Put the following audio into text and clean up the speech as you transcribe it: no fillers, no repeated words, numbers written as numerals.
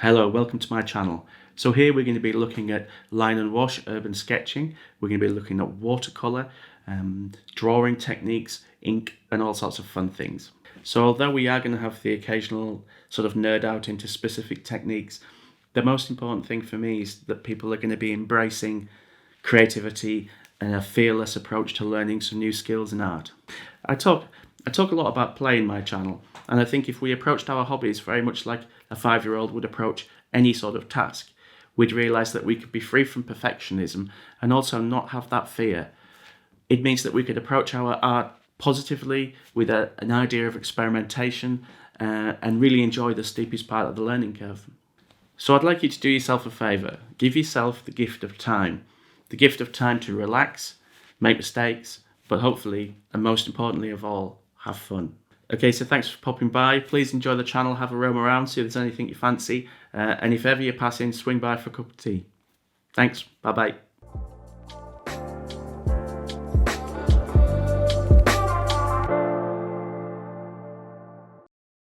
Hello, welcome to my channel. So here we're going to be looking at line and wash urban sketching. We're going to be looking at watercolour, drawing techniques, ink and all sorts of fun things. So although we are going to have the occasional sort of nerd out into specific techniques, the most important thing for me is that people are going to be embracing creativity and a fearless approach to learning some new skills in art. I talk a lot about play in my channel, and I think if we approached our hobbies very much like a 5-year-old would approach any sort of task, we'd realise that we could be free from perfectionism and also not have that fear. It means that we could approach our art positively with an idea of experimentation and really enjoy the steepest part of the learning curve. So I'd like you to do yourself a favour. Give yourself the gift of time. The gift of time to relax, make mistakes, but hopefully, and most importantly of all, have fun. Okay, so thanks for popping by. Please enjoy the channel, have a roam around, see if there's anything you fancy. And if ever you pass in, swing by for a cup of tea. Thanks, bye-bye.